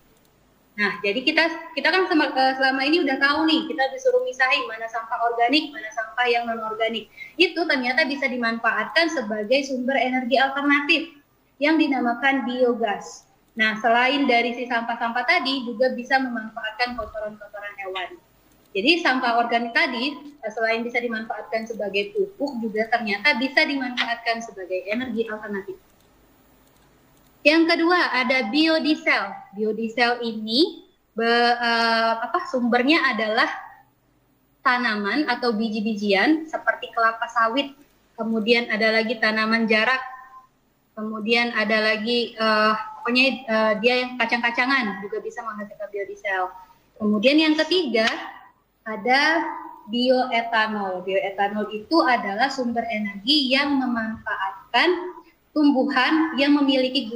Nah, jadi kita kan selama ini udah tahu nih, kita disuruh misahin mana sampah organik, mana sampah yang non-organik. Itu ternyata bisa dimanfaatkan sebagai sumber energi alternatif yang dinamakan biogas. Nah, selain dari si sampah-sampah tadi, juga bisa memanfaatkan kotoran-kotoran hewan. Jadi sampah organik tadi, selain bisa dimanfaatkan sebagai pupuk, juga ternyata bisa dimanfaatkan sebagai energi alternatif. Yang kedua, ada biodiesel. Biodiesel ini sumbernya adalah tanaman atau biji-bijian seperti kelapa sawit, kemudian ada lagi tanaman jarak, kemudian ada lagi dia yang kacang-kacangan juga bisa menghasilkan biodiesel. Kemudian yang ketiga ada bioetanol. Bioetanol itu adalah sumber energi yang memanfaatkan tumbuhan yang memiliki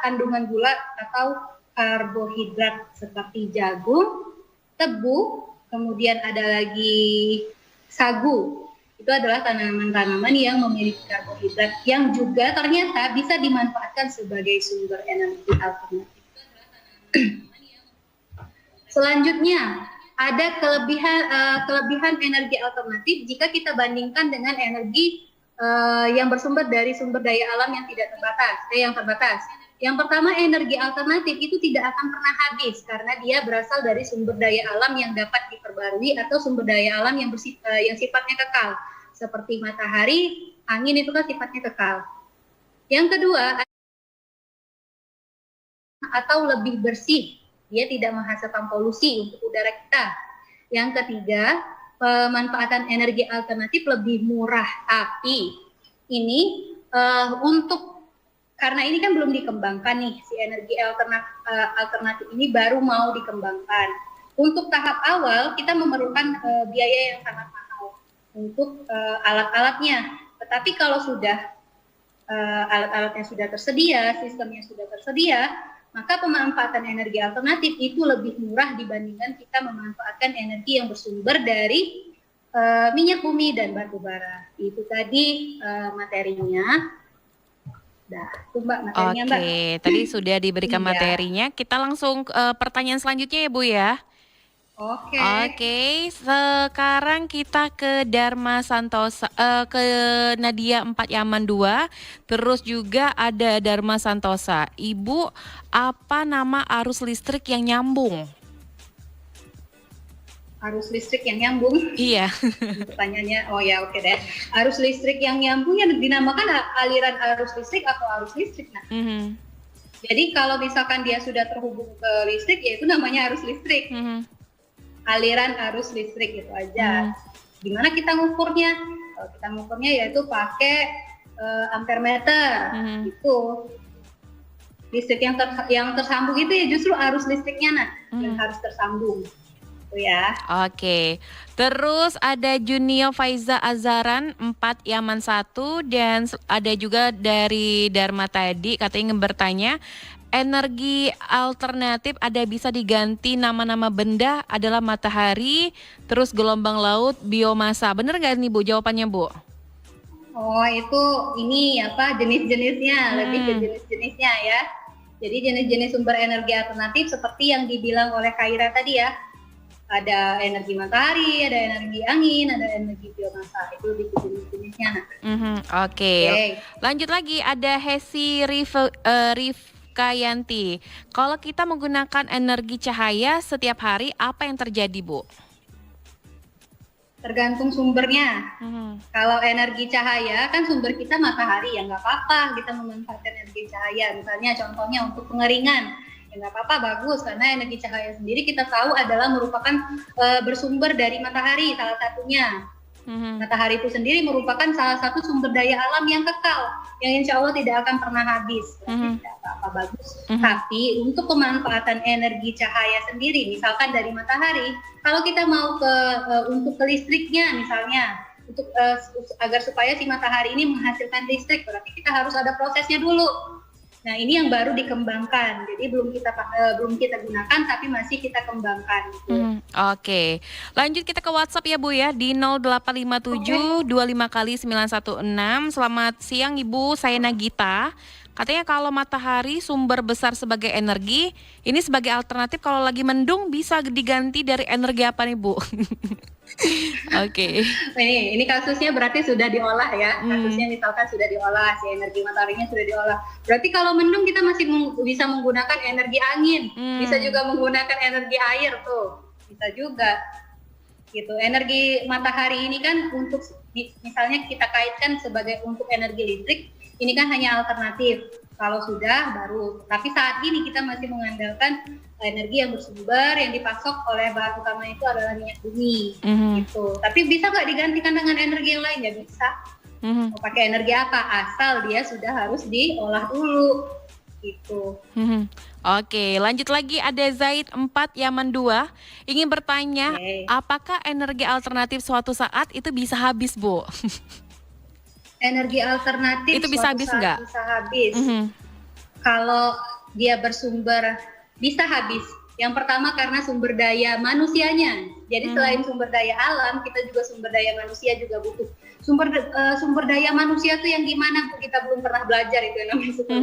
kandungan gula atau karbohidrat seperti jagung, tebu, kemudian ada lagi sagu. Itu adalah tanaman-tanaman yang memiliki karbohidrat yang juga ternyata bisa dimanfaatkan sebagai sumber energi alternatif. Selanjutnya, ada kelebihan energi alternatif jika kita bandingkan dengan energi yang bersumber dari sumber daya alam yang terbatas. Yang pertama, energi alternatif itu tidak akan pernah habis karena dia berasal dari sumber daya alam yang dapat diperbarui atau sumber daya alam yang sifatnya kekal, seperti matahari, angin itu kan sifatnya kekal. Yang kedua, atau lebih bersih, dia tidak menghasilkan polusi untuk udara kita. Yang ketiga, pemanfaatan energi alternatif lebih murah, tapi ini karena ini kan belum dikembangkan nih, si energi alternatif ini baru mau dikembangkan. Untuk tahap awal kita memerlukan biaya yang sangat mahal untuk alat-alatnya. Tetapi kalau sudah alat-alatnya sudah tersedia, sistemnya sudah tersedia, maka pemanfaatan energi alternatif itu lebih murah dibandingkan kita memanfaatkan energi yang bersumber dari minyak bumi dan batu bara. Itu tadi materinya. Itu Mbak materinya, Mbak. Oke, tadi sudah diberikan materinya. Kita langsung pertanyaan selanjutnya ya Bu ya. Oke, sekarang kita ke Dharma Santosa, ke Nadia 4 Yaman 2, terus juga ada Dharma Santosa. Ibu, apa nama arus listrik yang nyambung? Arus listrik yang nyambung? Iya. Pertanyaannya, oke deh. Arus listrik yang nyambung yang dinamakan aliran arus listrik atau arus listrik. Nah, jadi kalau misalkan dia sudah terhubung ke listrik, ya itu namanya arus listrik. Aliran arus listrik itu aja. Gimana kita ngukurnya? Kalau kita ngukurnya yaitu pakai ampere meter. Itu listrik yang tersambung itu ya justru arus listriknya yang harus tersambung. Itu ya. Oke. Terus ada Junio Faiza Azaran 4 Yaman 1 dan ada juga dari Dharma tadi katanya ingin bertanya, energi alternatif ada bisa diganti nama-nama benda adalah matahari, terus gelombang laut, biomasa. Bener nggak nih Bu jawabannya Bu? Oh itu ini jenis-jenisnya, lebih ke jenis-jenisnya ya. Jadi jenis-jenis sumber energi alternatif seperti yang dibilang oleh Kaira tadi ya. Ada energi matahari, ada energi angin, ada energi biomasa. Itu lebih ke jenis-jenisnya. Oke. Lanjut lagi ada Hesi Kayanti, kalau kita menggunakan energi cahaya setiap hari, apa yang terjadi, Bu? Tergantung sumbernya. Kalau energi cahaya, kan sumber kita matahari, ya nggak apa-apa kita memanfaatkan energi cahaya. Misalnya contohnya untuk pengeringan, ya nggak apa-apa, bagus. Karena energi cahaya sendiri kita tahu adalah merupakan bersumber dari matahari, salah satunya. Matahari itu sendiri merupakan salah satu sumber daya alam yang kekal, yang insya Allah tidak akan pernah habis. Tidak apa-apa, bagus. Tapi untuk pemanfaatan energi cahaya sendiri, misalkan dari matahari, kalau kita mau untuk ke listriknya misalnya, untuk agar supaya si matahari ini menghasilkan listrik, berarti kita harus ada prosesnya dulu. Nah ini yang baru dikembangkan, jadi belum kita gunakan tapi masih kita kembangkan. Oke. Lanjut kita ke WhatsApp ya Bu ya di 0857 25 kali 916. Selamat siang Ibu, saya Nagita. Katanya kalau matahari sumber besar sebagai energi, ini sebagai alternatif kalau lagi mendung bisa diganti dari energi apa nih Bu? Oke. Ini kasusnya berarti sudah diolah ya. Kasusnya misalkan sudah diolah, si energi mataharinya sudah diolah. Berarti kalau mendung kita masih bisa menggunakan energi angin, bisa juga menggunakan energi air tuh, bisa juga. Gitu. Energi matahari ini kan untuk misalnya kita kaitkan sebagai untuk energi listrik, ini kan hanya alternatif. Kalau sudah baru. Tapi saat ini kita masih mengandalkan energi yang bersumber yang dipasok oleh bahan utama itu adalah minyak bumi. Gitu. Tapi bisa nggak digantikan dengan energi yang lain? Ya bisa. Mau pakai energi apa? Asal dia sudah harus diolah dulu. Gitu. Oke, lanjut lagi ada Zaid 4 Yaman 2 ingin bertanya, apakah energi alternatif suatu saat itu bisa habis, Bu? Energi alternatif itu bisa habis nggak? Bisa habis. Kalau dia bersumber bisa habis. Yang pertama karena sumber daya manusianya. Jadi selain sumber daya alam, kita juga sumber daya manusia juga butuh. Sumber daya manusia itu yang gimana? Kita belum pernah belajar itu yang namanya sumber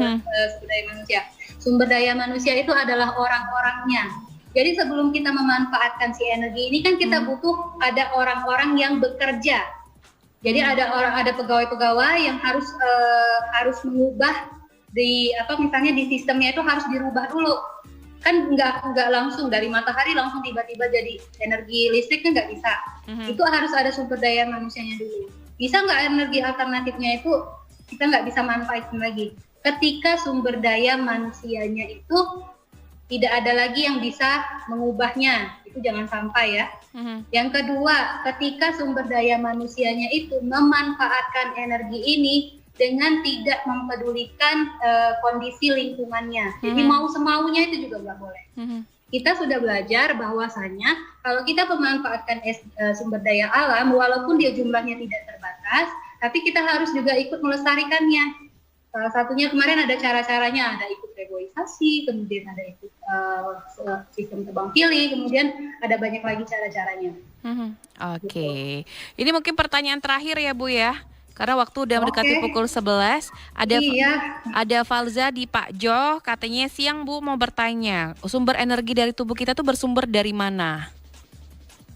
daya manusia. Sumber daya manusia itu adalah orang-orangnya. Jadi sebelum kita memanfaatkan si energi ini kan kita butuh ada orang-orang yang bekerja. Jadi ada pegawai-pegawai yang harus mengubah misalnya di sistemnya itu harus dirubah dulu. Kan nggak langsung dari matahari langsung tiba-tiba jadi energi listrik kan nggak bisa. Itu harus ada sumber daya manusianya dulu. Bisa nggak energi alternatifnya itu kita nggak bisa manfaatkan lagi. Ketika sumber daya manusianya itu tidak ada lagi yang bisa mengubahnya, itu jangan sampai ya. Yang kedua, ketika sumber daya manusianya itu memanfaatkan energi ini dengan tidak mempedulikan kondisi lingkungannya. Jadi mau semaunya itu juga nggak boleh. Kita sudah belajar bahwasanya kalau kita memanfaatkan sumber daya alam, walaupun dia jumlahnya tidak terbatas, tapi kita harus juga ikut melestarikannya. Salah satunya kemarin ada cara-caranya, ada ikut reboisasi, kemudian ada ikut sistem tebang pilih, kemudian ada banyak lagi cara-caranya. Oke. Ini mungkin pertanyaan terakhir ya Bu ya. Karena waktu udah mendekati pukul 11, ada Falza di Pak Jo, katanya siang Bu mau bertanya, sumber energi dari tubuh kita tuh bersumber dari mana?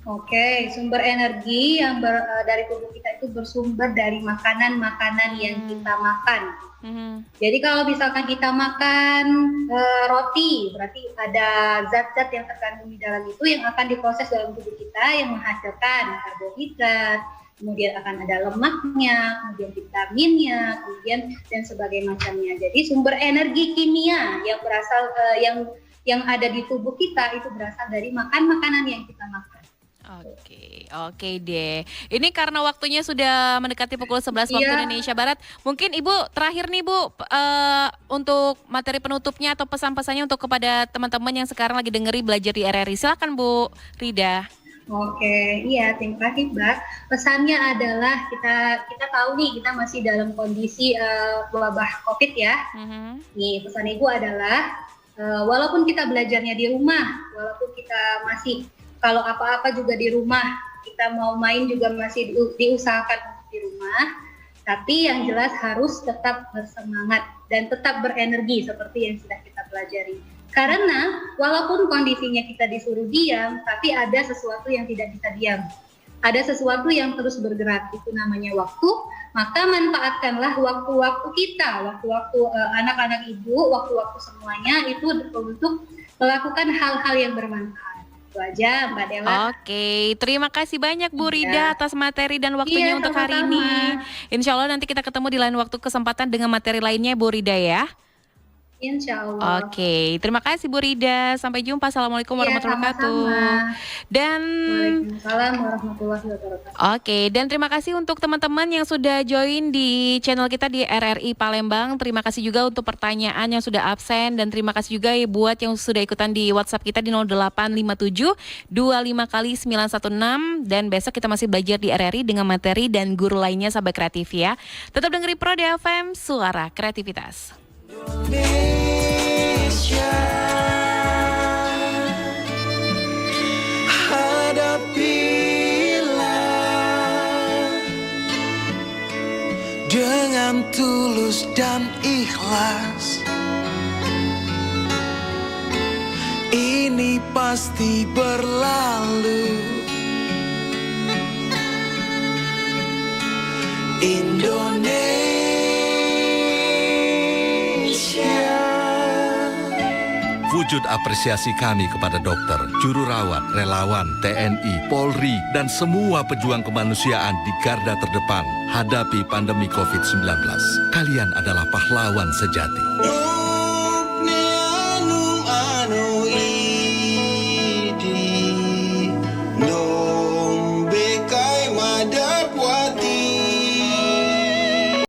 Oke, sumber energi yang dari tubuh kita itu bersumber dari makanan-makanan yang kita makan. Jadi kalau misalkan kita makan roti, berarti ada zat-zat yang terkandung di dalam itu yang akan diproses dalam tubuh kita yang menghasilkan karbohidrat, kemudian akan ada lemaknya, kemudian vitaminnya, kemudian dan sebagainya macamnya. Jadi sumber energi kimia yang berasal yang ada di tubuh kita itu berasal dari makanan yang kita makan. Oke deh. Ini karena waktunya sudah mendekati pukul 11 waktu Indonesia Barat. Mungkin Ibu terakhir nih Bu, untuk materi penutupnya atau pesan-pesannya untuk kepada teman-teman yang sekarang lagi dengerin belajar di RRI. Silakan Bu Rida. Oke, iya terima kasih Mbak. Pesannya adalah kita tahu nih kita masih dalam kondisi wabah COVID ya. Nih pesan Ibu adalah walaupun kita belajarnya di rumah, walaupun kita masih kalau apa-apa juga di rumah, kita mau main juga masih diusahakan di rumah, tapi yang jelas harus tetap bersemangat dan tetap berenergi seperti yang sudah kita pelajari. Karena walaupun kondisinya kita disuruh diam, tapi ada sesuatu yang tidak bisa diam. Ada sesuatu yang terus bergerak, itu namanya waktu, maka manfaatkanlah waktu-waktu kita, waktu-waktu anak-anak ibu, waktu-waktu semuanya itu untuk melakukan hal-hal yang bermanfaat. Itu aja Mbak Dewa. Oke, terima kasih banyak Bu Rida atas materi dan waktunya untuk hari ini. Insya Allah nanti kita ketemu di lain waktu kesempatan dengan materi lainnya Bu Rida ya. Insya Allah. Oke, terima kasih Bu Rida. Sampai jumpa. Assalamualaikum warahmatullahi wabarakatuh. Dan Waalaikumsalam warahmatullahi wabarakatuh. Oke, dan terima kasih untuk teman-teman yang sudah join di channel kita di RRI Palembang. Terima kasih juga untuk pertanyaan yang sudah absen dan terima kasih juga ya buat yang sudah ikutan di WhatsApp kita di 0857 25 kali 916 dan besok kita masih belajar di RRI dengan materi dan guru lainnya sahabat kreatif ya. Tetap dengerin Pro FM, suara kreativitas. Indonesia, hadapilah dengan tulus dan ikhlas. Ini pasti berlalu. Indonesia. Wujud apresiasi kami kepada dokter, juru rawat, relawan, TNI, Polri, dan semua pejuang kemanusiaan di garda terdepan hadapi pandemi COVID-19. Kalian adalah pahlawan sejati.